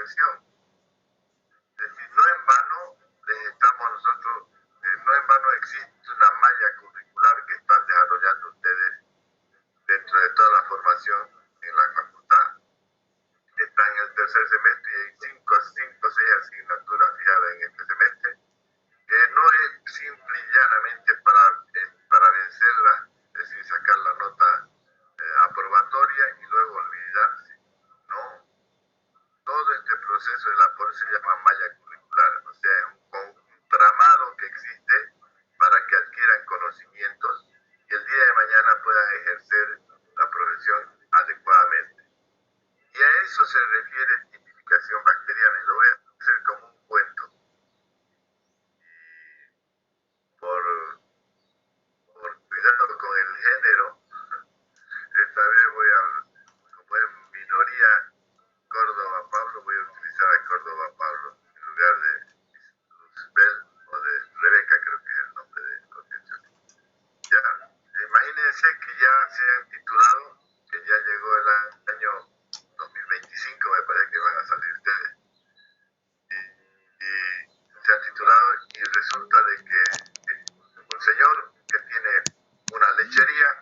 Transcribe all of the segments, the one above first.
profesión. Es decir, no en vano estamos nosotros, no en vano existe una malla curricular que están desarrollando ustedes dentro de toda la formación en la facultad. Están en el tercer semestre y hay 5 o 6 asignaturas fijadas en este semestre, que no es simple y llanamente para vencerla, es decir, sacar la nota aprobatoria y luego olvidarse. No, todo este proceso de la por eso se llama malla curricular, o sea, es un tramado que existe para que adquieran conocimientos y el día de mañana puedan ejercer la profesión adecuadamente. Y a eso se refiere tipificación bacteriana, y lo voy a hacer como un cuento. Y por cuidado con el género, esta vez voy a, como es minoría Córdoba Pablo, voy a utilizar a Córdoba Pablo en lugar de Luzbel o de Rebeca, creo que es el nombre de Concepción. Ya, imagínense que ya se han titulado, que ya llegó el año 2025, me parece que van a salir ustedes. Y se han titulado y resulta de que un señor que tiene una lechería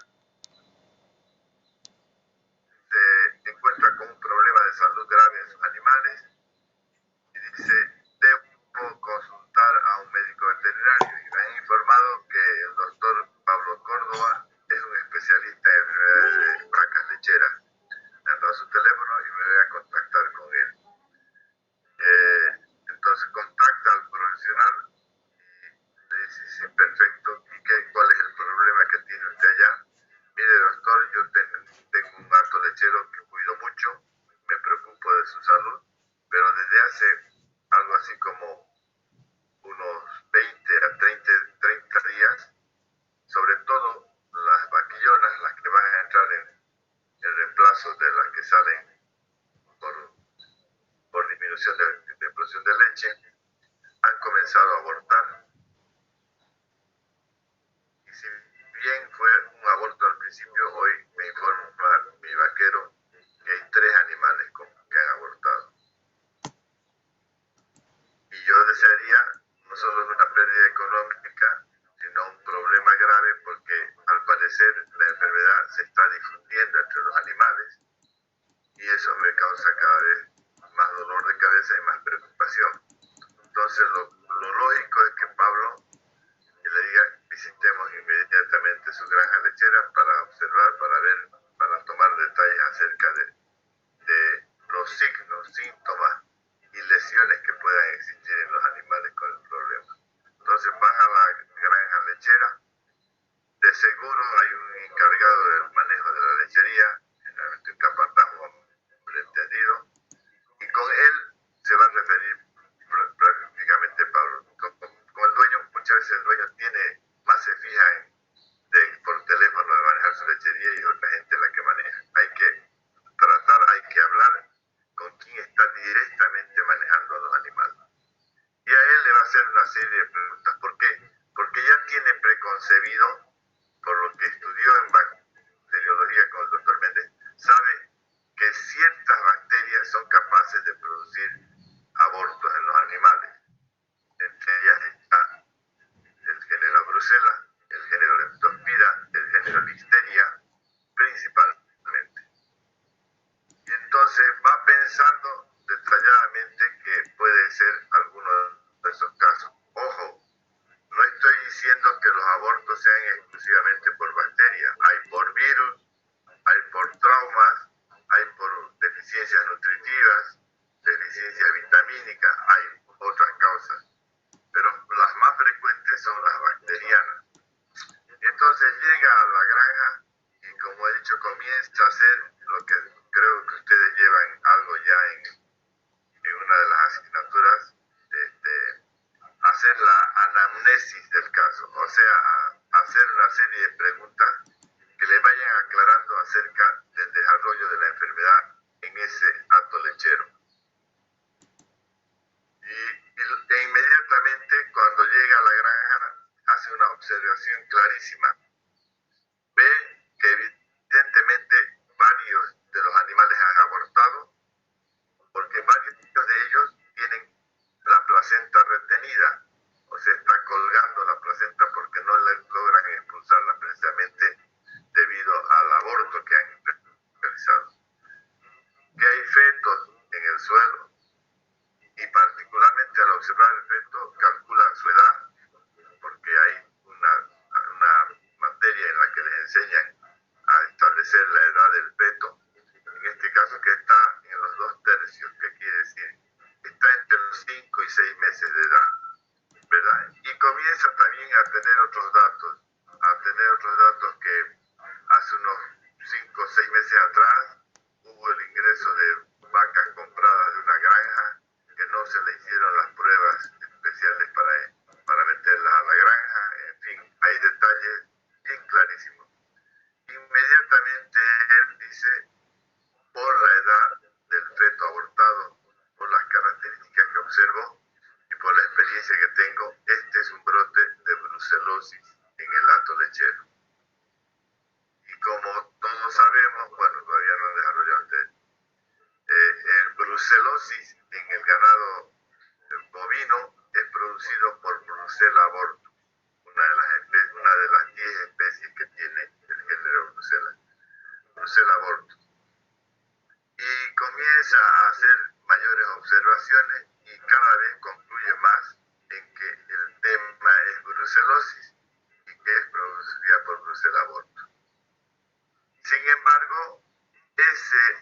se encuentra con un problema de salud grave en sus animales y dice, debo consultar a un médico veterinario. Y me han informado que el doctor Pablo Córdoba es un especialista en enfermedades de vacas lecheras. Me han dado su teléfono y me voy a contactar con él. Entonces contacta al profesional y le dice, sí, perfecto, ¿y cuál es el problema que tiene usted allá? Mire, doctor, yo tengo un gato lechero que cuido mucho, me preocupo de su salud, pero desde hace algo así como unos 20 a 30 días, sobre todo las vaquillonas, las que van a entrar en reemplazo de las que salen por disminución de producción de leche, han comenzado a abortar. Y si bien fue un aborto al principio, hoy me informa mi vaquero que hay 3 animales que han abortado. Y yo desearía no solo una pérdida económica, sino un problema grave porque al parecer la enfermedad se está difundiendo entre los animales y eso me causa cada vez más dolor de cabeza y más preocupación. Entonces lo lógico es que Pablo le diga, visitemos inmediatamente su granja lechera para observar, para ver, para tomar detalles acerca de los signos, síntomas y lesiones que puedan existir en los animales con el problema. Entonces van a la granja lechera, de seguro hay un encargado del manejo de la lechería, generalmente un capataz o un entendido, y con él se va a referir prácticamente Pablo. Con el dueño, muchas veces el dueño más se fija por teléfono de manejar su lechería y otra gente la que maneja. Hay que hablar con quien está directamente manejando a los animales. Y a él le va a hacer una serie de preguntas. ¿Por qué? Porque ya tiene preconcebido, por lo que estudió en bacteriología con el doctor Méndez, sabe que ciertas bacterias son capaces de producir abortos en los animales. Entre ellas está el género Brucella, el género Leptospira, el género Listeria, principalmente. Y entonces va pensando detalladamente que puede ser alguno de esos casos. Ojo, no estoy diciendo que los abortos sean exclusivamente por bacterias. Hay por virus, hay por traumas, hay por deficiencias nutritivas, deficiencias vitamínicas, hay otras causas. Pero las más frecuentes son las bacterianas. Entonces llega a la granja y, como he dicho, comienza a hacer lo que creo que ustedes llevan algo ya en una de las asignaturas, hacer la anamnesis del caso, o sea, hacer una serie de preguntas que le vayan aclarando acerca del desarrollo de la enfermedad en ese hato lechero. E inmediatamente cuando llega a la granja hace una observación clarísima. Ve que evidentemente varios de los animales han abortado porque varios de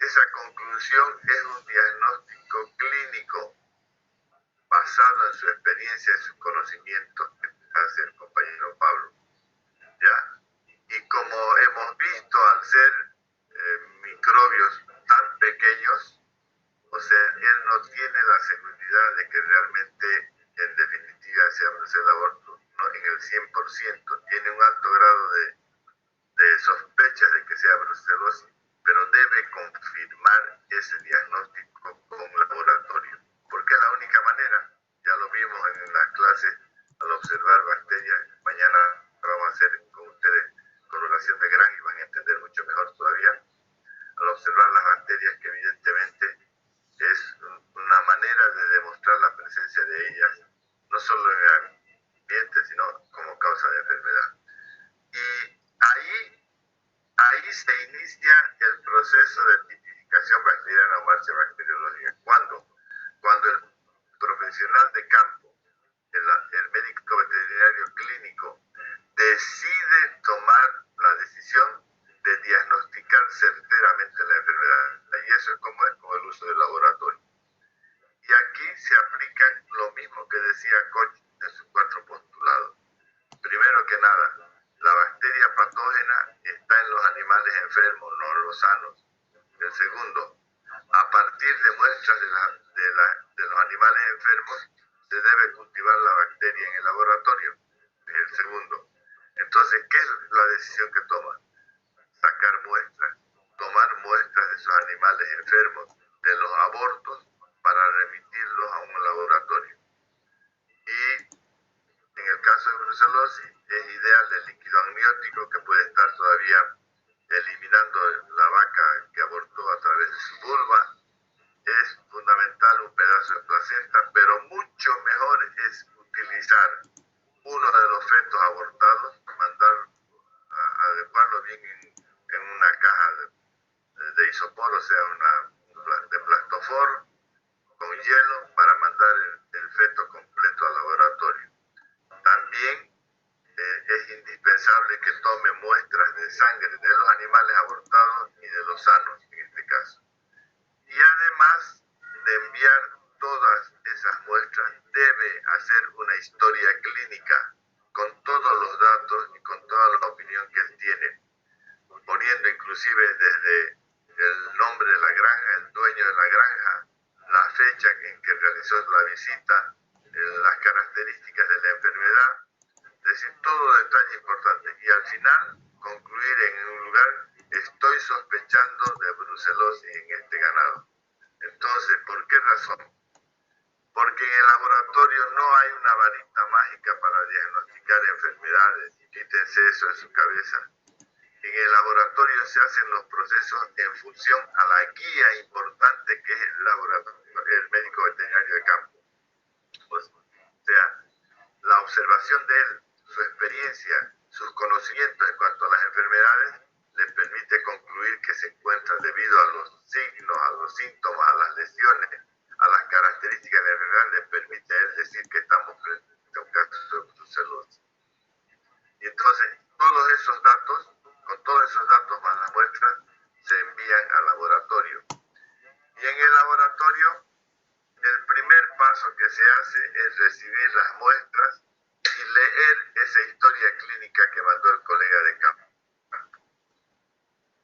esa conclusión es un diagnóstico clínico basado en su experiencia y sus conocimientos que hace el compañero Pablo, ¿ya? Y como hemos visto, al ser microbios tan pequeños, o sea, él no tiene la seguridad de que realmente, en definitiva, sea el aborto, no en el 100%, tiene un alto grado de sospecha de que sea brucelosis, pero debe confirmar ese diagnóstico con laboratorio, porque es la única manera. Ya lo vimos en las clases al observar bacterias. Mañana vamos a hacer con ustedes correlación de Gram y van a entender mucho mejor todavía. Al observar las bacterias, que evidentemente es una manera de demostrar la presencia de ellas, no solo en el ambiente, sino como causa de enfermedad. Y ahí se inicia el proceso de tipificación bacteriana o marcha bacteriológica. Cuando el profesional de campo, el médico veterinario clínico, decide tomar la decisión de diagnosticar certeramente la enfermedad. Y eso es como el uso del laboratorio. Y aquí se aplica lo mismo que decía Koch en sus 4 postulados. Primero que nada, la bacteria patógena está en los animales enfermos, no en los sanos. El segundo, a partir de muestras de los animales enfermos, se debe cultivar la bacteria en el laboratorio. El segundo. Entonces, ¿qué es la decisión que toma? Sacar muestras, tomar muestras de esos animales enfermos, de los abortos, para remitirlos a un laboratorio. Y en el caso de brucelosis, es ideal el líquido amniótico, que puede estar todavía eliminando la vaca que abortó a través de su vulva. Es fundamental un pedazo de placenta, pero mucho mejor es utilizar uno de los fetos abortados, adecuarlo bien en una caja de isopor, o sea, de plastofor, con hielo, para mandar el feto completo al laboratorio. También es indispensable que tome muestras de sangre de los animales abortados y de los sanos, en este caso. Y además de enviar todas esas muestras, debe hacer una historia clínica con todos los datos y con toda la opinión que él tiene, poniendo inclusive desde el nombre de la granja, el dueño de la granja, la fecha en que realizó la visita, las características de la enfermedad, es decir, todo detalle importante. Y al final concluir en un lugar: estoy sospechando de brucelosis en este ganado. Entonces, ¿por qué razón? Porque en el laboratorio no hay una varita mágica para diagnosticar enfermedades. Quítense eso de su cabeza. En el laboratorio se hacen los procesos en función a la guía importante que es el médico veterinario de campo. O sea, la observación de él, su experiencia, sus conocimientos en cuanto a las enfermedades, le permite concluir que se encuentra, debido a los signos, a los síntomas, a las lesiones, a las características de la enfermedad, le permite a él decir que estamos frente a un caso de brucelosis. Y entonces, con todos esos datos más las muestras, se envían al laboratorio. Y en el laboratorio, el primer paso que se hace es recibir las muestras y leer esa historia clínica que mandó el colega de campo.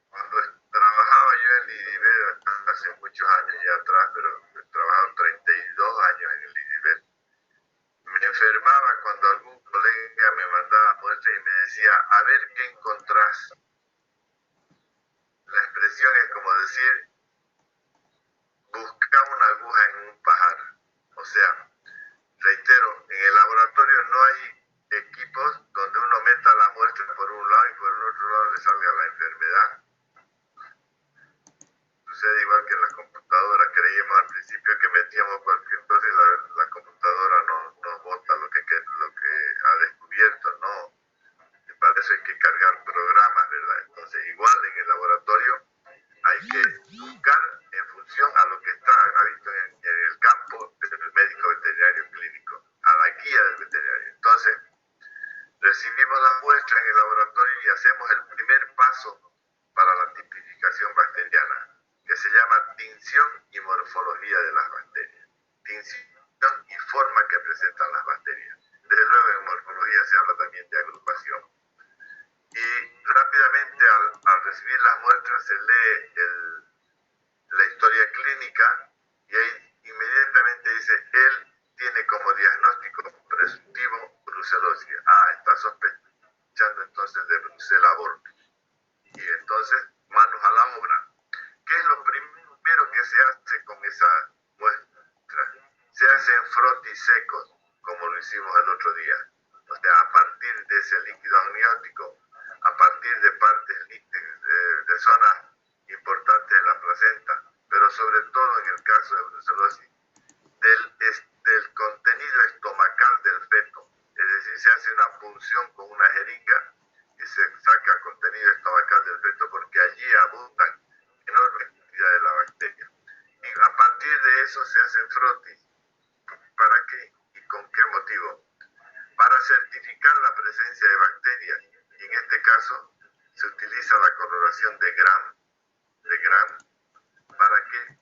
Cuando trabajaba yo en Lidiver, hace muchos años ya atrás, pero he trabajado 32 años en el Lidiver, me enfermaba cuando algún colega me mandaba muestras y me decía: a ver qué encontrás. La expresión es como decir: busca una aguja en un pajar. O sea, reitero, en el laboratorio no hay equipos donde uno meta la muestra por un lado y por el otro lado le salga la enfermedad. Sucede igual que en las computadoras. Creíamos al principio que metíamos cualquier cosa y la computadora nos bota lo que ha descubierto. No, para eso hay que cargar programas, ¿verdad? Entonces, igual en el laboratorio hay que buscar en función a lo que está visto en el campo del médico veterinario clínico, a la guía del veterinario. Entonces, recibimos la muestra en el laboratorio y hacemos el primer paso para la tipificación bacteriana, que se al recibir las muestras se lee la historia clínica y ahí inmediatamente dice, él tiene como diagnóstico presuntivo brucelosis. Está sospechando entonces de brucela aborto. Y entonces, manos a la obra. ¿Qué es lo primero que se hace con esa muestra? Se hacen frotis secos, como lo hicimos el otro día. O sea, a partir de ese líquido amniótico, a partir de partes de zonas importantes de la placenta, pero sobre todo en el caso de brucelosis, del contenido estomacal del feto. Es decir, se hace una punción con una jeringa y se saca contenido estomacal del feto porque allí abundan enormes cantidades de la bacteria. Y a partir de eso se hacen frotis. ¿Para qué y con qué motivo? Para certificar la presencia de bacterias. Y en este caso se utiliza la coloración de Gram. ¿Para qué?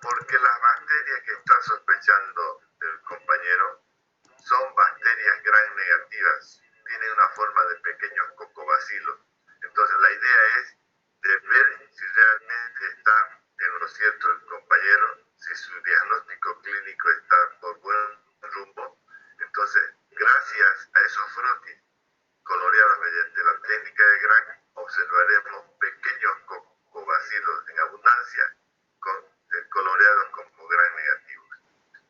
Porque las bacterias que está sospechando el compañero son bacterias gram negativas, tienen una forma de pequeños cocobacilos. Entonces la idea es de ver si realmente está en lo cierto el compañero, si su diagnóstico clínico está por buen rumbo. Entonces, gracias a esos frotis coloreados mediante la técnica de Gram, observaremos pequeños cocobacilos en abundancia coloreados como gram negativos.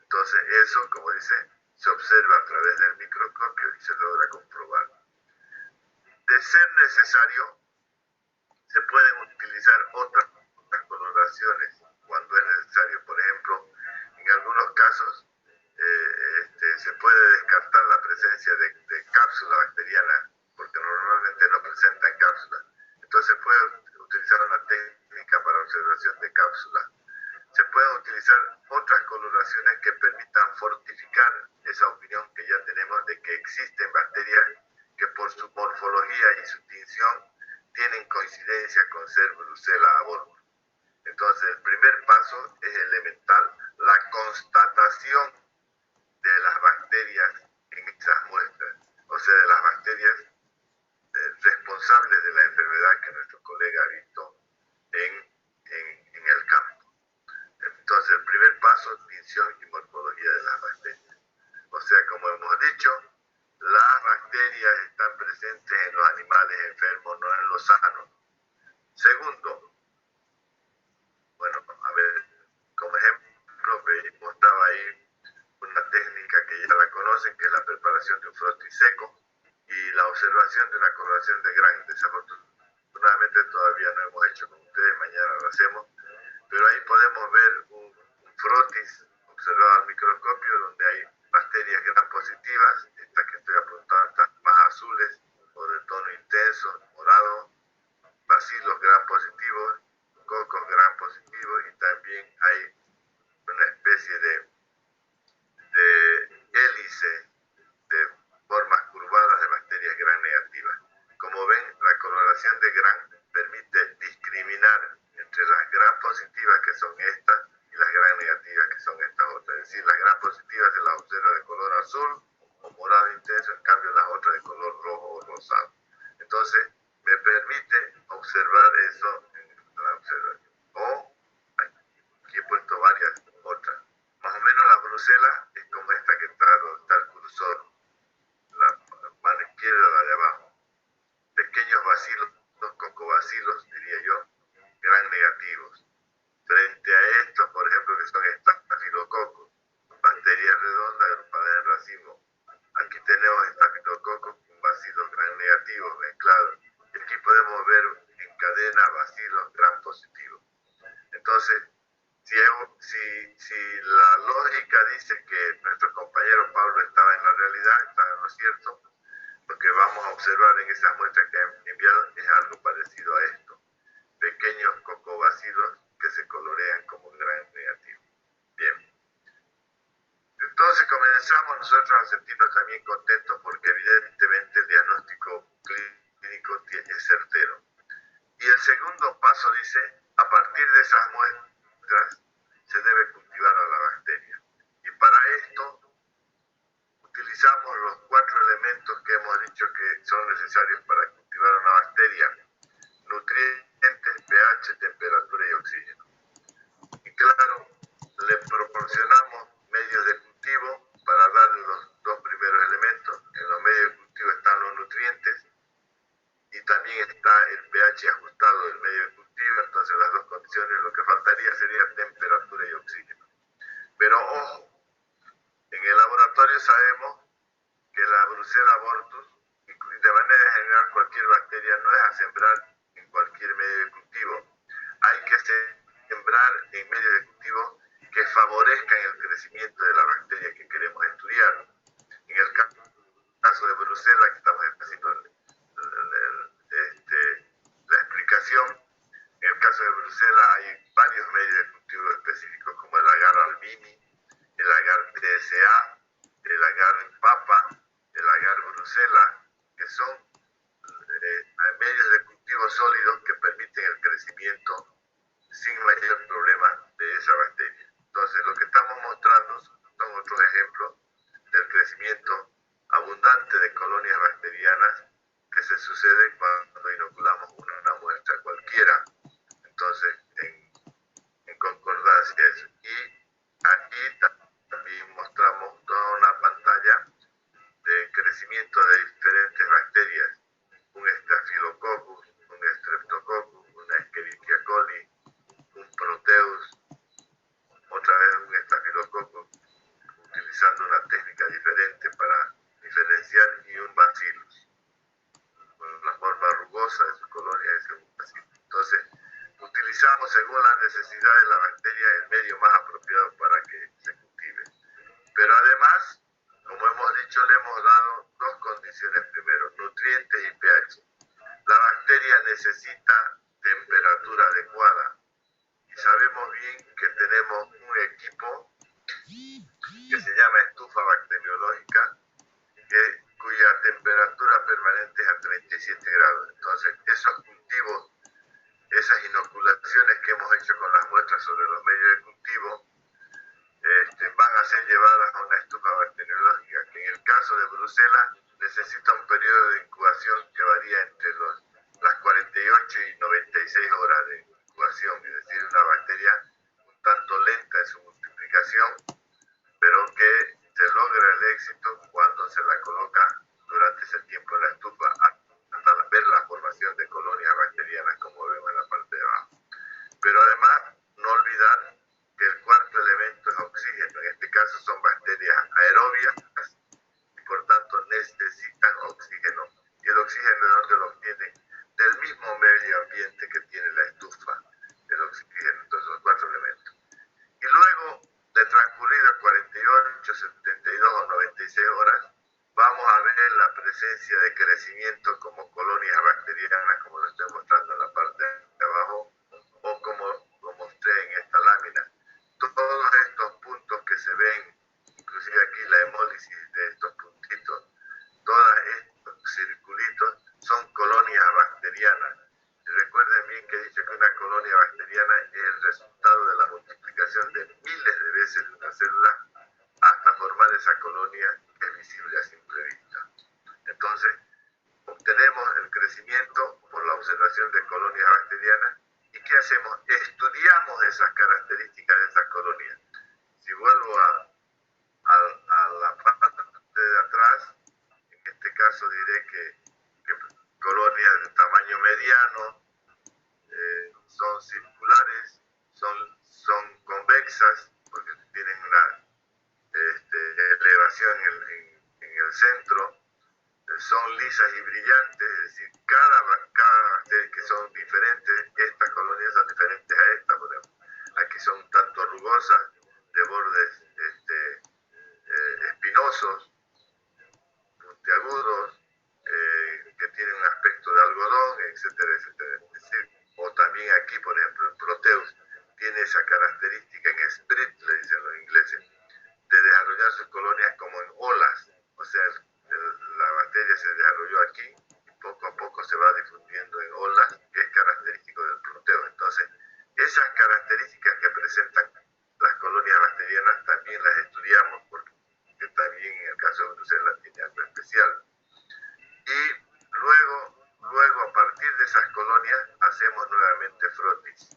Entonces eso, como dice, se observa a través del microscopio y se logra comprobar. De ser necesario, se pueden utilizar otras coloraciones cuando es necesario. Por ejemplo, en algunos casos se puede descartar la presencia de cápsula bacteriana porque normalmente no presentan cápsula. Entonces se puede utilizar una técnica para observación de cápsula. Se pueden utilizar otras coloraciones que permitan fortificar esa opinión que ya tenemos de que existen bacterias que por su morfología y su tinción tienen coincidencia con ser brucela aborto. Entonces, el primer paso es elemental, la constatación de las bacterias en esas muestras, o sea, de las bacterias responsables de la enfermedad que nuestro colega ha visto en el campo. Entonces, el primer paso, tinción y morfología de las bacterias. O sea, como hemos dicho, las bacterias están presentes en los animales enfermos, no en los sanos. Segundo, bueno, a ver, como ejemplo, mostraba ahí una técnica que ya la conocen, que es la preparación de un frotis seco y la observación de una coloración de Gram. Desafortunadamente todavía no hemos hecho con ustedes, mañana lo hacemos, pero ahí podemos ver un frotis observado al microscopio donde hay bacterias gram positivas, estas que estoy apuntando están más azules o de tono intenso, morado, bacilos gram positivos, cocos gram positivos y también hay una especie de hélice de formas curvadas de bacterias gram negativas. Como ven, la coloración de Gram permite discriminar entre las gram positivas, que son estas, y las gram negativas, que son estas otras. Es decir, las gram positivas se las observa de color azul o morado intenso, en cambio las otras de color rojo o rosado. Entonces, me permite observar eso en la observación. O, aquí he puesto varias otras. Más o menos la brucela es como esta que está donde está el cursor, la mano izquierda, la de abajo. Pequeños bacilos, dos cocobacilos, diría yo, gram negativos. Frente a estos, por ejemplo, que son estafilococos, bacterias redondas agrupadas en racimo. Aquí tenemos estafilococos con bacilos gram negativos mezclados. Y aquí podemos ver en cadena bacilos gram positivos. Entonces, si la lógica dice que nuestro compañero Pablo estaba en la realidad, estaba en lo cierto, lo que vamos a observar en esas muestras que han enviado es algo parecido a esto. Pequeños cocobacilos que se colorean como gram negativo. Bien. Entonces comenzamos nosotros a sentirnos también contentos porque evidentemente el diagnóstico clínico es certero. Y el segundo paso dice, a partir de esas muestras se debe cultivar a la bacteria. Y para esto utilizamos los 4 elementos que hemos dicho que son necesarios para cultivar una bacteria. nutrientes, pH, temperatura y oxígeno. Y claro, le proporcionamos medios de cultivo para darle los dos primeros elementos. En los medios de cultivo están los nutrientes y también está el pH ajustado del medio de cultivo, entonces las dos condiciones, lo que faltaría sería temperatura y oxígeno. Pero ojo, en el laboratorio sabemos que la Brucella abortus, de manera general cualquier bacteria, no es a sembrar en cualquier medio de cultivo. Hay que sembrar en medios de cultivo que favorezcan el crecimiento de la bacteria que queremos estudiar. En el caso de Brucella, que estamos haciendo la explicación, en el caso de Brucella hay varios medios de cultivo específicos como el agar albini, el agar TSA, el agar papa, el agar Brucella, que son medios de cultivo sólidos que permiten el crecimiento sin mayor problema de esa bacteria. Entonces, lo que estamos mostrando son otros ejemplos del crecimiento abundante de colonias bacterianas que se sucede cuando inoculamos una muestra cualquiera. Entonces, en concordancia eso. Y aquí también mostramos toda una pantalla de crecimiento de diferentes bacterias, un Staphylococcus, un Streptococcus, una Escherichia coli, un Proteus, otra vez un Staphylococcus, utilizando una técnica diferente para diferenciar, y un Bacillus, con la forma rugosa de su colonia es un Bacillus. Entonces, utilizamos según la necesidad de la bacteria el medio más apropiado para que se cultive. Pero además, como hemos dicho, le hemos dado dos condiciones primero, nutrientes y pH. La bacteria necesita temperatura adecuada y sabemos bien que tenemos un equipo que se llama estufa bacteriológica, cuya temperatura permanente es a 37 grados. Entonces, esos cultivos, esas inoculaciones que hemos hecho con las muestras sobre los medios de cultivo, van a ser llevadas a una estufa bacteriológica que en el caso de Brucella necesita un periodo de incubación que varía entre las 48 y 96 horas de incubación, es decir, una bacteria un tanto lenta en su multiplicación, pero que se logra el éxito cuando se la coloca durante ese tiempo en la estufa hasta ver la formación de colonias bacterianas, como vemos en la parte de abajo. Pero además, no olvidar que el cuarto elemento es oxígeno. En este caso son bacterias aerobias y por tanto necesitan oxígeno. Y el oxígeno, ¿de dónde lo obtienen? Del mismo medio ambiente que tiene la estufa, el oxígeno. Entonces, los cuatro elementos. Y luego de transcurridas 48, 72 o 96 horas, vamos a ver la presencia de crecimiento como colonias bacterianas, como lo estoy mostrando en la parte de abajo, o como lo mostré en esta lámina. Todos estos puntos que se ven, inclusive aquí la hemólisis de estos puntitos, todos estos circulitos son colonias bacterianas. Y recuerden bien que he dicho que una colonia bacteriana es el resultado de la multiplicación de miles de veces de una célula hasta formar esa colonia que es visible a simple vista. Entonces, obtenemos el crecimiento por la observación de colonias bacterianas. ¿Y qué hacemos? Estudiamos esas características de esas colonias. Si vuelvo a la parte de atrás, en este caso diré que colonias de tamaño mediano son circulares, son convexas, porque tienen una elevación en el centro, son lisas y brillantes, es decir, cada bacteria que son diferentes, estas colonias son diferentes a esta, por ejemplo. Aquí son tanto rugosas, de bordes espinosos, puntiagudos, que tienen un aspecto de algodón, etcétera, etcétera. Es decir, o también aquí, por ejemplo, el Proteus tiene esa característica en sprit, le dicen los ingleses, de desarrollar sus colonias como en olas, o sea, la bacteria se desarrolló aquí y poco a poco se va difundiendo en olas, que es característico del Proteus. Entonces, esas características que presentan las colonias bacterianas también las estudiamos, porque también en el caso de Brucella tiene algo especial. Y luego a partir de esas colonias hacemos nuevamente frotis.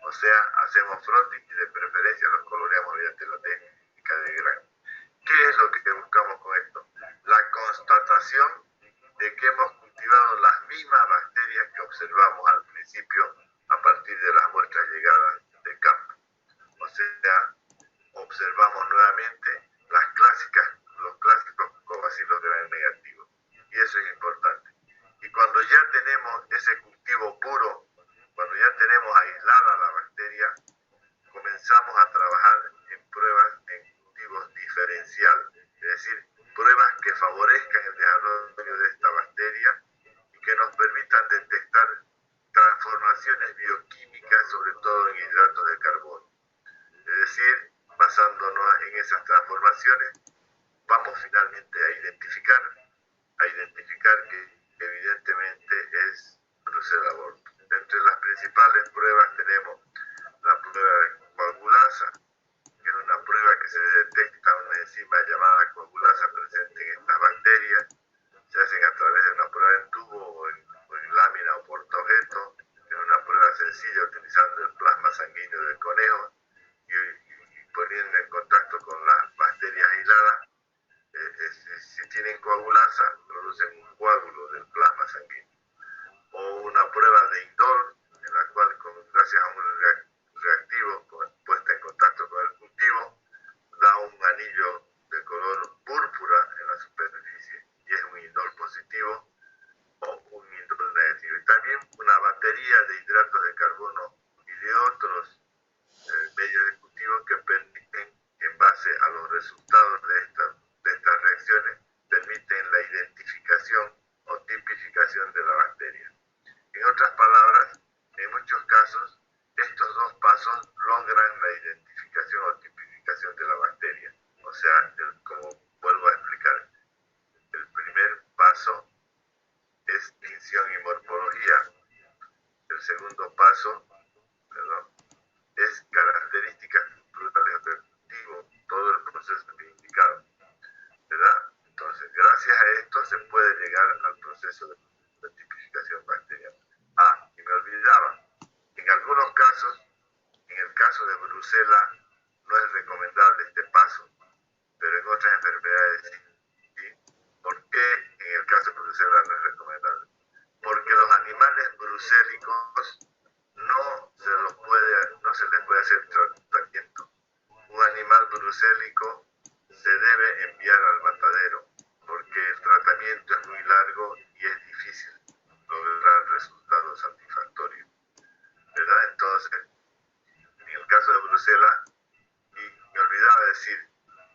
O sea, hacemos frotis y de preferencia los coloreamos mediante la técnica de Gram. ¿Qué es lo que buscamos con esto? La constatación de que hemos cultivado las mismas bacterias que observamos al principio a partir de las muestras llegadas del campo. O sea, observamos nuevamente los clásicos cobacilos gram negativos. Y eso es importante. Y cuando ya tenemos ese cultivo puro, cuando ya tenemos aislada la bacteria, comenzamos a trabajar en pruebas en cultivos diferenciales, es decir, pruebas que favorezcan el desarrollo de esta bacteria y que nos permitan detectar transformaciones bioquímicas, sobre todo en hidratos de carbono. Es decir, basándonos en esas transformaciones, vamos finalmente a identificar que evidentemente es Brucella aborto. Entre las principales pruebas tenemos la prueba de coagulasa, que es una prueba que se detecta una enzima llamada coagulasa presente en estas bacterias. Se hacen a través de una prueba en tubo o en lámina o portaobjeto. Es una prueba sencilla utilizando el plasma sanguíneo del conejo y poniendo en contacto con las bacterias aisladas. Si tienen coagulasa, producen un coágulo del plasma sanguíneo. O una prueba de indol, en la cual, gracias a un reactivo puesta en contacto con el cultivo, da un anillo de color púrpura en la superficie y es un indol positivo o un indol negativo. Y también una batería de hidratos de carbono y de otros medios de cultivo que permiten, en base a los resultados de estas reacciones, permiten la identificación o tipificación de la bacteria. En otras palabras, en muchos casos, estos dos pasos logran la identificación o tipificación de la bacteria. O sea, como vuelvo a explicar, el primer paso es tinción y morfología. El segundo paso, es características culturales del cultivo, todo el proceso que he indicado, ¿verdad? Entonces, gracias a esto se puede llegar al proceso de tipificación bacteriana. Y me olvidaba, en algunos casos, en el caso de Brucella, no es recomendable este paso, pero en otras enfermedades sí. ¿Por qué en el caso de Brucella no es recomendable? Porque los animales brucélicos no se les puede hacer tratamiento. Un animal brucélico se debe enviar al matadero, porque el tratamiento es muy largo y es difícil lograr resultados satisfactorios, ¿verdad? Entonces, en el caso de Brucella, y me olvidaba decir,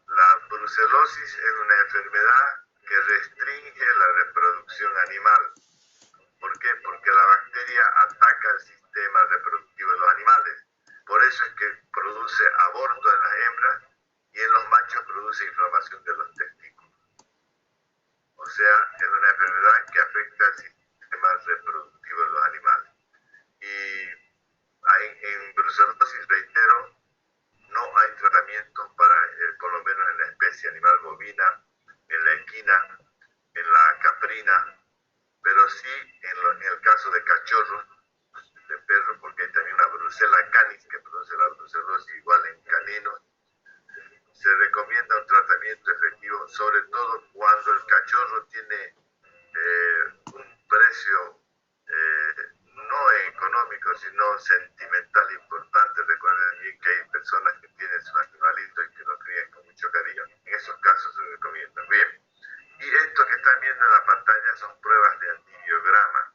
la brucelosis es una enfermedad que restringe la reproducción animal. ¿Por qué? Porque la bacteria ataca el sistema reproductivo de los animales. Por eso es que produce aborto en las hembras y en los machos produce inflamación de los testículos. O sea, es una enfermedad que afecta al sistema reproductivo de los animales. Y en brucelosis, reitero, no hay tratamiento para, por lo menos en la especie animal bovina, en la equina, en la caprina, pero sí en el caso de cachorros, de perros, porque hay también una Brucella canis que produce la brucelosis igual en caninos. Se recomienda un tratamiento efectivo, sobre todo cuando el cachorro tiene un precio no económico, sino sentimental importante. Recuerden bien que hay personas que tienen sus animalitos y que los crían con mucho cariño. En esos casos se recomienda. Bien. Y esto que están viendo en la pantalla son pruebas de antibiograma.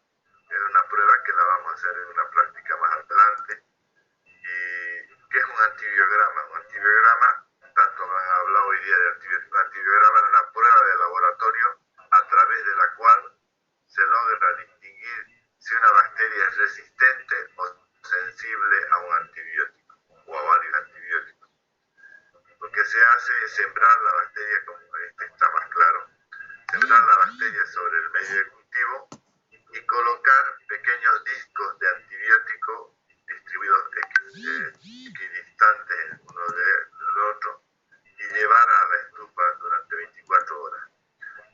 Es una prueba que la vamos a hacer en una práctica más adelante. ¿Y qué es un antibiograma? Un antibiograma, tanto me han hablado hoy día de antibiograma, es una prueba de laboratorio a través de la cual se logra distinguir si una bacteria es resistente o sensible a un antibiótico o a varios antibióticos. Lo que se hace es sembrar la bacteria, como este está más claro, sembrar la bacteria sobre el medio de cultivo y colocar pequeños discos de antibiótico distribuidos equidistantes uno del otro y llevar a la estufa durante 24 horas.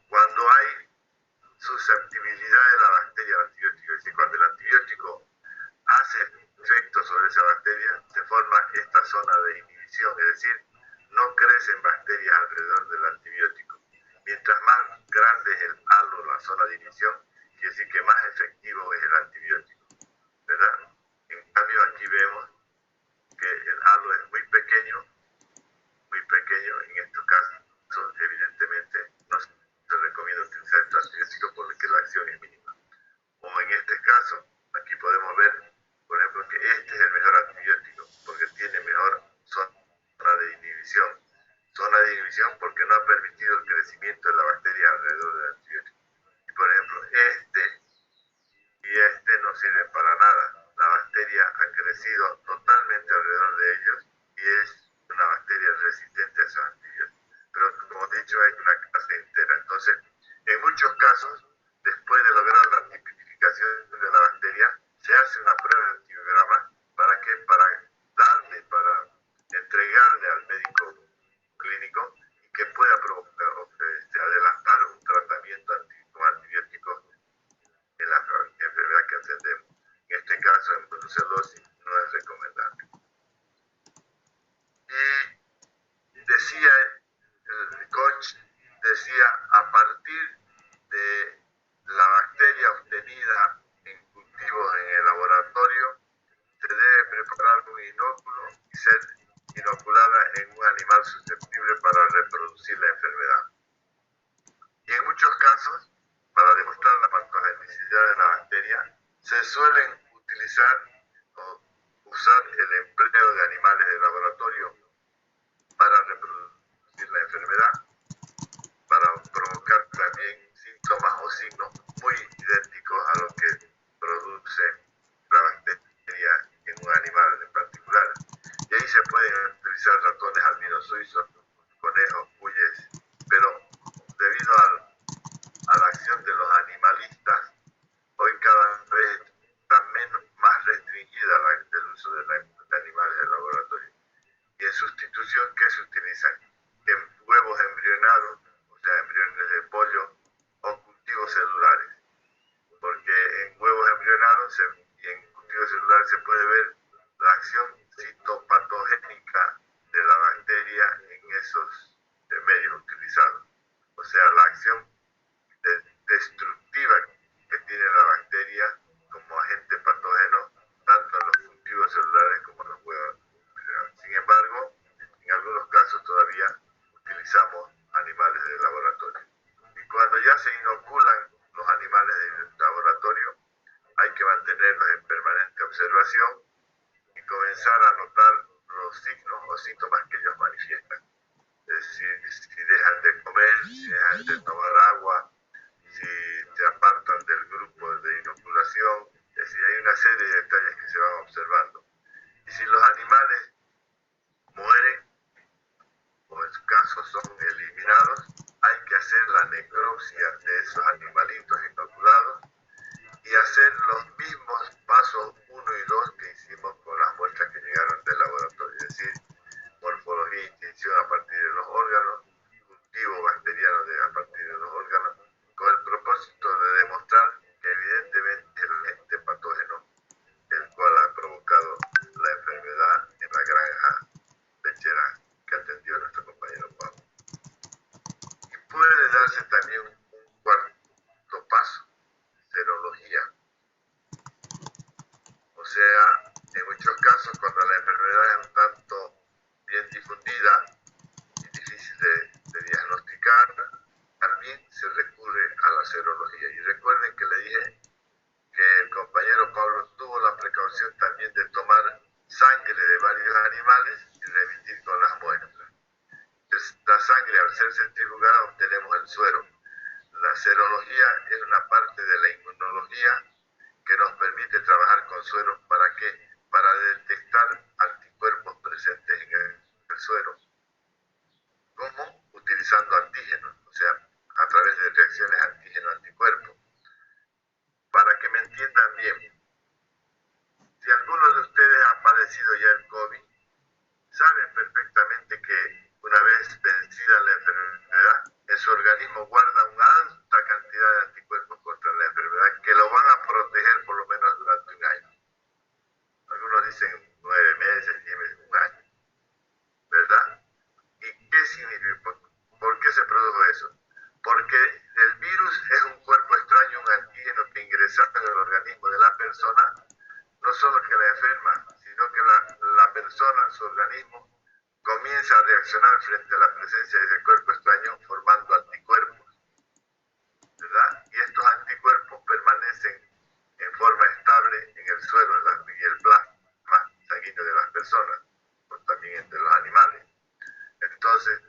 Cuando hay susceptibilidad de la bacteria al antibiótico, es decir, cuando el antibiótico bacteria, se forma esta zona de inhibición, es decir, no crecen bacterias alrededor del antibiótico. Mientras más grande es el halo, la zona de inhibición, quiere decir que más efectivo es el antibiótico, ¿verdad? En cambio, aquí vemos que el halo es muy pequeño, en estos casos, evidentemente, no se recomienda utilizar este antibiótico porque la acción es mínima. O en este caso, aquí podemos ver, por ejemplo, que este es el mejor antibiótico porque tiene mejor zona de inhibición. Zona de inhibición porque no ha permitido el crecimiento de la bacteria alrededor del antibiótico. Y por ejemplo, este y este no sirven para nada. La bacteria ha crecido totalmente alrededor de ellos y es una bacteria resistente a esos antibióticos. Pero como he dicho, hay una clase entera. Entonces, en muchos casos, después de lograr la tipificación de la bacteria, se hace una prueba de antibiograma. ¿Para qué? Para entregarle al médico clínico y que pueda adelantar un tratamiento con antibióticos en la enfermedad que atendemos. En este caso, en brucelosis, no es recomendable. Y decía el coach, decía, a partir de la bacteria obtenida en cultivos en el laboratorio, se debe preparar un inóculo y ser inoculada en un animal susceptible para reproducir la enfermedad. Y en muchos casos, para demostrar la patogenicidad de la bacteria, se suelen usar el empleo de animales de laboratorio para reproducir la enfermedad, para provocar también síntomas o signos muy idénticos a los que produce la bacteria en un animal en particular. Y ahí se pueden utilizar ratones albinos suizos, conejos, cuyes, pero debido a la acción de los animalistas, hoy cada vez está más restringida el uso de animales de laboratorio. Y en sustitución, ¿qué se utilizan? Huevos embrionados, o sea, embriones de pollo, o cultivos celulares. Porque en huevos embrionados y en cultivos celulares se puede ver la acción citopatogénica de la bacteria en esos medios utilizados. O sea, la acción destructiva que tiene la bacteria como agente patógeno, tanto en los cultivos celulares como en los huevos. Sin embargo, en algunos casos todavía utilizamos animales de laboratorio. Y cuando ya se inoculan los animales de laboratorio, hay que mantenerlos en permanente observación y comenzar a notar los signos o síntomas que ellos manifiestan. Es decir, si dejan de comer, si dejan de tomar agua, si se apartan del grupo de inoculación, es decir, hay una serie de detalles que se van observando. Y si los animales mueren, o en su caso son eliminados, hay que hacer la necropsia de esos animalitos inoculados y hacer los mismos pasos 1 y 2 que hicimos con las muestras que llegaron del laboratorio, es decir, morfología e instinción a partir de los órganos, cultivo bacteriano a partir de los órganos, con el propósito de demostrar que evidentemente el agente patógeno, el cual ha provocado la enfermedad en la granja lechera que atendió nuestro compañero Pablo. Y puede darse también un cuarto paso, serología. O sea, en muchos casos cuando la enfermedad es un tanto bien difundida y difícil de diagnosticar, también se recurre a la serología. Y recuerden que le dije que el compañero Pablo tuvo la precaución también de tomar sangre de varios animales y remitir con las muestras. La sangre, al ser centrifugada, obtenemos el suero. La serología es una parte de la inmunología que nos permite trabajar con sueros. ¿Para qué? Para detectar anticuerpos presentes en el suero. ¿Cómo? Utilizando antígenos, o sea, a través de reacciones antígeno-anticuerpo. Para que me entiendan bien, si alguno de ustedes ha padecido ya el COVID, saben perfectamente que una vez vencida la enfermedad, en su organismo guarda una alta cantidad de anticuerpos contra la enfermedad que lo van a proteger por lo menos durante un año. Algunos dicen 9 persona, no solo que la enferma, sino que la persona, su organismo, comienza a reaccionar frente a la presencia de ese cuerpo extraño formando anticuerpos, ¿verdad? Y estos anticuerpos permanecen en forma estable en el suelo y el plasma sanguíneo de las personas, o también entre los animales. Entonces,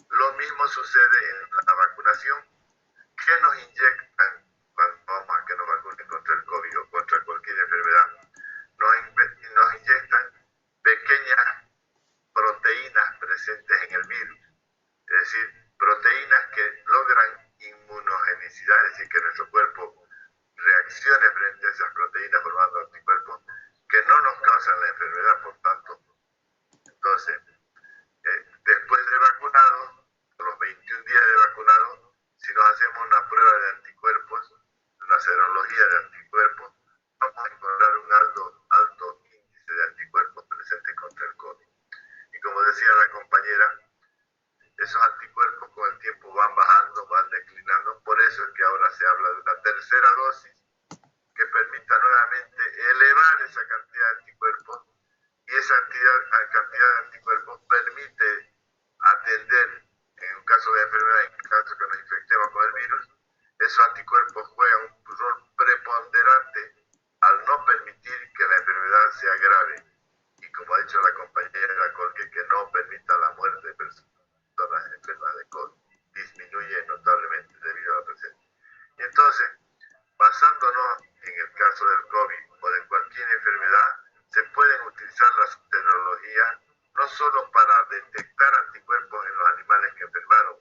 lo mismo sucede en la vacunación. ¿Qué nos inyectan cuando vamos a que nos vacunen contra el COVID o contra cualquier enfermedad? Nos inyectan pequeñas proteínas presentes en el virus, es decir, proteínas que logran inmunogenicidad, es decir, que nuestro cuerpo reaccione frente a esas proteínas formando anticuerpos que no nos causan la enfermedad, por tanto. Entonces, después de vacunado, a los 21 días de vacunado, si nos hacemos una prueba de anticuerpos, una serología de anticuerpos, vamos a encontrar un alto índice de anticuerpos presentes contra el COVID. Y como decía la compañera, esos anticuerpos con el tiempo van bajando, van declinando. Por eso es que ahora se habla de una tercera dosis que permita nuevamente elevar esa cantidad de anticuerpos, y esa cantidad de anticuerpos permite atender, en un caso de enfermedad, en caso que nos infectemos con el virus, esos anticuerpos juegan un rol preponderante al no permitir que la enfermedad se agrave. Y como ha dicho la compañera Colque, que no permita la muerte de personas enfermas de COVID. Disminuye notablemente debido a la presencia. Y entonces, basándonos en el caso del COVID o de cualquier enfermedad, se pueden utilizar las serologías no solo para detectar anticuerpos en los animales que enfermaron,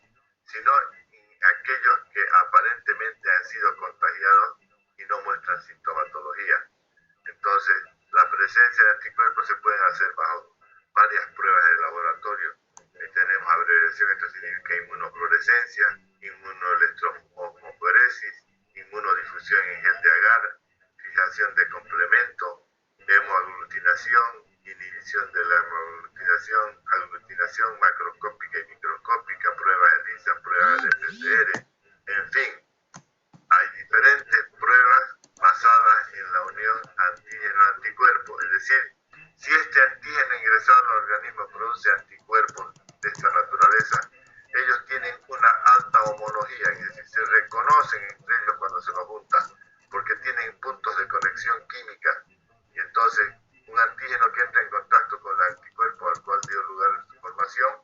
sino en aquellos que aparentemente han sido contagiados y no muestran sintomatología. Entonces, la presencia de anticuerpos se pueden hacer bajo varias pruebas de laboratorio. Tenemos abreviación, esto significa inmunofluorescencia, inmunoelectroforesis, inmunodifusión en gel de agar, fijación de complemento, hemoaglutinación, inhibición de la hemoaglutinación, aglutinación macroscópica y microscópica, pruebas ELISA, pruebas de PCR, en fin, hay diferentes pruebas basadas en la unión antígeno-anticuerpo, es decir, si este antígeno ingresado al organismo produce anticuerpos de esta naturaleza, ellos tienen una alta homología, es decir, se reconocen entre ellos cuando se los juntan, porque tienen puntos de conexión química, y entonces un antígeno que entra en contacto con el anticuerpo al cual dio lugar a su formación,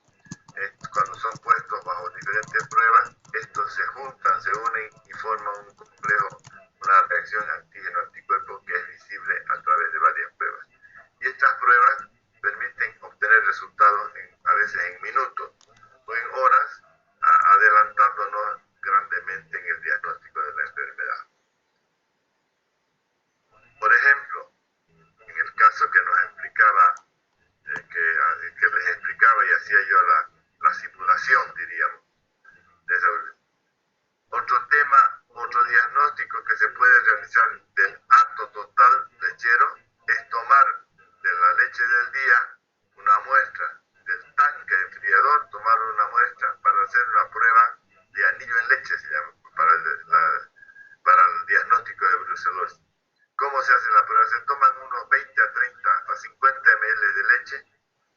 cuando son puestos bajo diferentes pruebas, estos se juntan, se unen y forman un complejo, una reacción antígeno-anticuerpo que es visible a través de varias pruebas. Y estas pruebas permiten obtener resultados a veces en minutos o en horas, adelantándonos grandemente en el diagnóstico de la enfermedad. Por ejemplo, en el caso que nos explicaba, que les explicaba y hacía yo la simulación, diríamos. Otro tema, otro diagnóstico que se puede realizar del acto total lechero es tomar de la leche del día una muestra del tanque enfriador, tomar una muestra para hacer una prueba de anillo en leche, se llama, para el diagnóstico de brucelosis. ¿Cómo se hace la prueba? Se toman unos 20 a 30 a 50 ml de leche,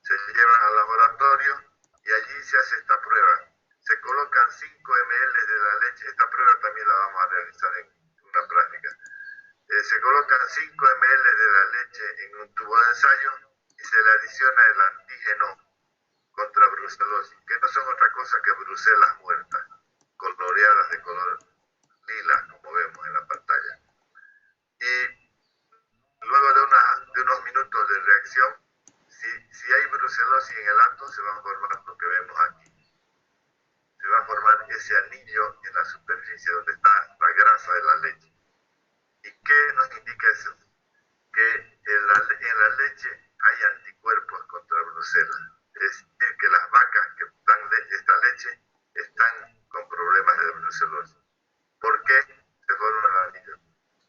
se llevan al laboratorio y allí se hace esta prueba. Se colocan 5 ml de la leche, esta prueba también la vamos a realizar en una práctica. Se colocan 5 ml de la leche en un tubo de ensayo y se le adiciona el antígeno contra brucelosis, que no son otra cosa que brucelas muertas, coloreadas de color lila, como vemos en la pantalla. Y luego de unos minutos de reacción, si hay brucelosis en el acto, se va a formar lo que vemos aquí. Se va a formar ese anillo en la superficie donde está la grasa de la leche. ¿Y qué nos indica eso? Que en la leche hay anticuerpos contra brucelas. Es decir, que las vacas que dan esta leche están con problemas de brucelosis. ¿Por qué se forma el anillo?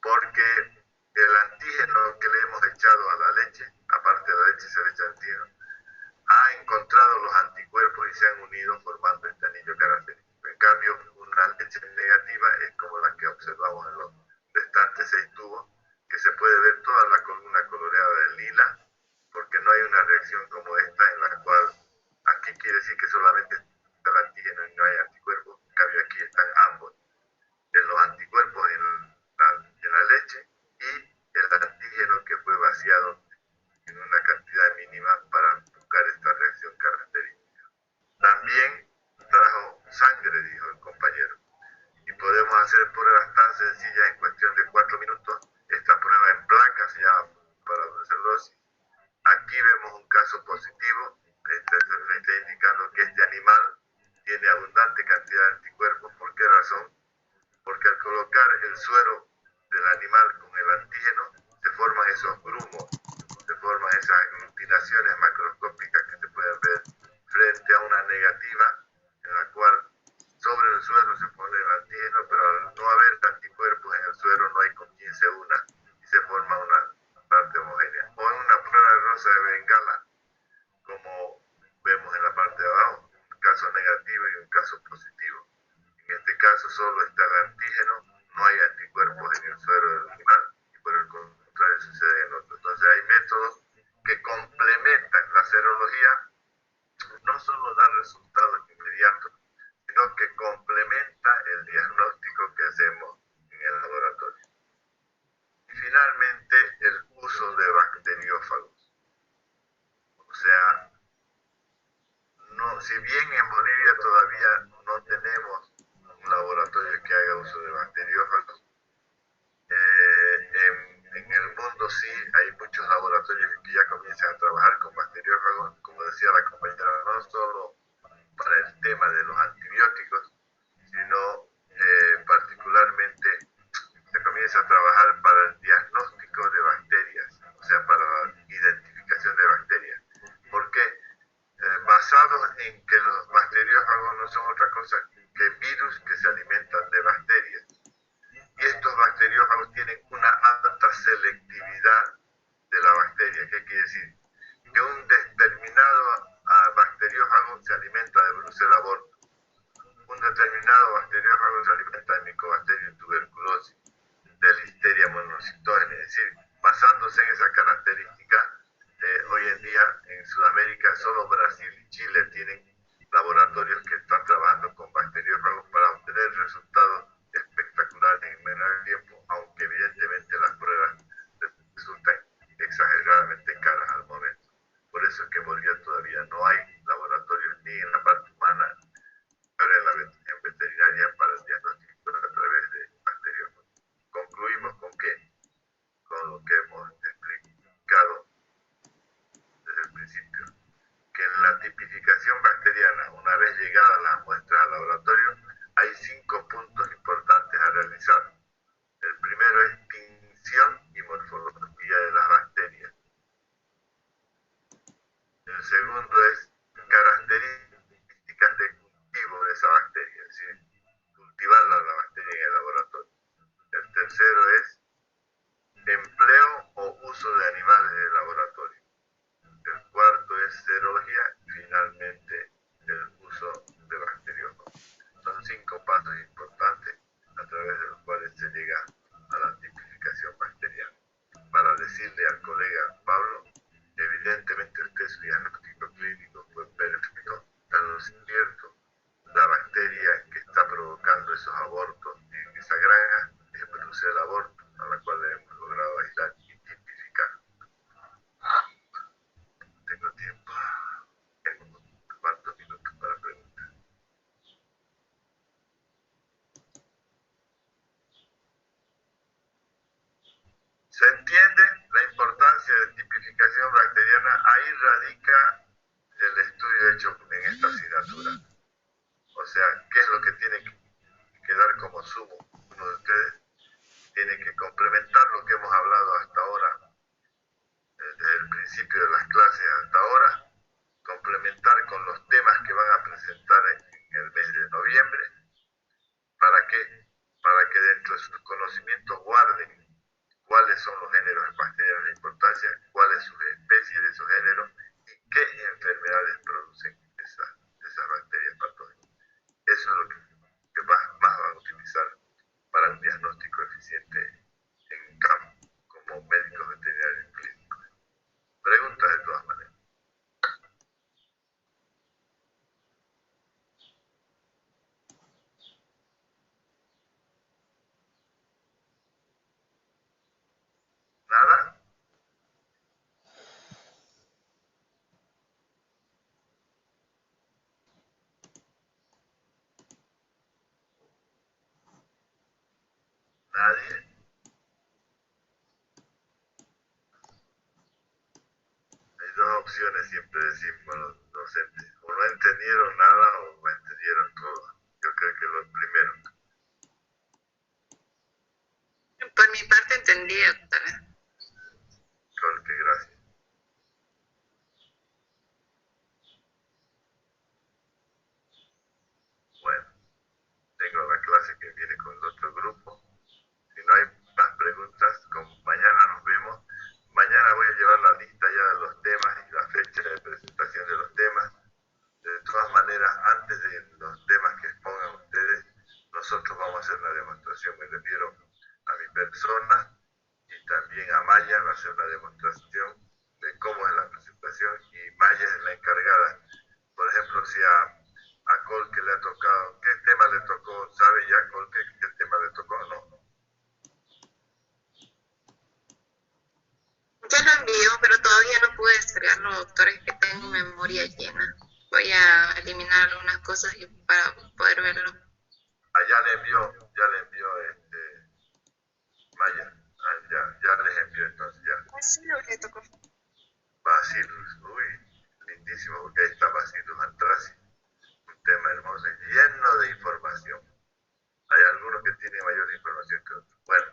Porque el antígeno que le hemos echado a la leche, aparte de la leche se le echa antígeno, ha encontrado los anticuerpos y se han unido formando este anillo característico. En cambio, una leche negativa es como la que observamos en los restantes 6 tubos, que se puede ver reacción como esta, en la cual aquí quiere decir que solamente está el antígeno y no hay anticuerpos. En cambio aquí están ambos, de los anticuerpos en la leche y el antígeno que fue vaciado en una cantidad mínima para buscar esta reacción característica. También trajo sangre, dijo el compañero, y podemos hacer pruebas tan sencillas en cuestión de 4 minutos. Esta prueba en placa se llama para brucelosis. Aquí vemos un caso positivo, me está indicando que este animal tiene abundante cantidad de anticuerpos. ¿Por qué razón? Porque al colocar el suero del animal con el antígeno, se forman esos grumos, se forman esas aglutinaciones macroscópicas que se pueden ver frente a una negativa en la cual sobre el suero se pone el antígeno, pero al no haber anticuerpos en el suero no hay con quién se una y se forma una parte homogénea. O en una prueba de rosa de bengala, como vemos en la parte de abajo, un caso negativo y un caso positivo. En este caso solo está el antígeno, no hay anticuerpos en el suero del animal y por el contrario sucede en otro. Entonces hay métodos que complementan la serología, no solo da resultados inmediatos, sino que complementa el diagnóstico que hacemos en el laboratorio. Y finalmente el uso de bacteriófagos. O sea, no, si bien en Bolivia todavía no tenemos un laboratorio que haga uso de bacteriófagos, en el mundo sí hay muchos laboratorios que ya comienzan a trabajar con bacteriófagos, como decía la compañera, no solo para el tema de los antibióticos, sino particularmente se comienza a trabajar para el diagnóstico de bacterias, o sea, para la identificación de bacterias. ¿Por qué? Basados en que los bacteriófagos no son otra cosa que virus que se alimentan de bacterias. Y estos bacteriófagos tienen una alta selectividad de la bacteria. ¿Qué quiere decir? Que un determinado bacteriófago se alimenta de Brucella aborto, un determinado bacteriófago se alimenta de Mycobacterium tuberculosis, de Listeria monocytogenes. Es decir, basándose en esa característica, hoy en día en Sudamérica solo Brasil y Chile tienen laboratorios que están trabajando con bacteriófagos para obtener resultados espectaculares en menor tiempo, aunque evidentemente las pruebas resultan exageradamente caras al momento. Por eso es que en Bolivia todavía no hay laboratorios ni en la parte humana, pero en veterinaria para el diagnóstico a través de bacteriófagos. Concluimos con que, con lo que hemos explicado desde el principio, que en la tipificación bacteriana, una vez llegadas las muestras al laboratorio, hay 5 puntos importantes a realizar. El primero es tinción y morfología de las bacterias. El segundo es características de cultivo de esa bacteria, es decir, cultivarla la bacteria en el laboratorio. El tercero es empleo o uso de animales en el laboratorio. El cuarto es serología y finalmente el uso de bacteriófagos. Son 5 pasos importantes a través de los cuales se llega a la tipificación bacteriana. Para decirle al colega Pablo, evidentemente usted su diagnóstico clínico fue perfecto, tan cierto, la bacteria que está provocando esos abortos en esa granja es Brucella aborto, a la cual hemos logrado aislar y tipificar. Tengo tiempo. Tengo cuántos minutos para preguntar. ¿Se entiende la importancia de tipificación bacteriana? Ahí radica el estudio hecho en esta asignatura. O sea, ¿qué es lo que tiene que dar como sumo? Uno de ustedes tiene que complementar lo que hemos hablado hasta ahora, desde el principio de las clases hasta ahora, complementar con los temas que van a presentar en el mes de noviembre. ¿Para qué? Para que dentro de sus conocimientos guarden cuáles son los géneros bacterianos de importancia, cuáles sus especies de esos géneros y qué enfermedades producen esas bacterias patógenas. Eso es lo que más van a utilizar para un diagnóstico eficiente en campo como médicos veterinarios clínicos. Preguntas de todas maneras. Nadie. Hay dos opciones, siempre decimos los docentes. O no entendieron nada o no entendieron todo. Yo creo que lo primero. Por mi parte entendí, doctora. Con que gracias. Bueno, tengo la clase que viene con el otro grupo. Si no hay más preguntas, como mañana nos vemos. Mañana voy a llevar la lista ya de los temas y la fecha de presentación de los temas. De todas maneras, antes de los temas que expongan ustedes, nosotros vamos a hacer una demostración. Me refiero a mi persona y también a Maya va a hacer una demostración de cómo es la presentación y Maya es la encargada. Por ejemplo, si a Col que le ha tocado, ¿qué tema le tocó? ¿Sabe ya Col qué tema le tocó o no? Ya lo envío, pero todavía no pude descargarlo, doctora, es que tengo memoria llena. Voy a eliminar algunas cosas y para poder verlo. Ya le envió Maya. Ya les envió entonces ya. Así lo le tocó. Bacillus, uy, lindísimo, porque ahí está Bacillus anthracis, un tema hermoso y lleno de información. Hay algunos que tienen mayor información que otros. Bueno,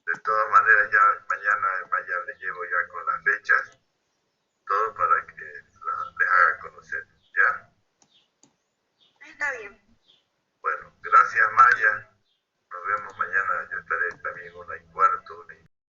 de todas maneras ya mañana Maya le llevo ya con las fechas, todo para que les haga conocer, ¿ya? Está bien. Bueno, gracias Maya.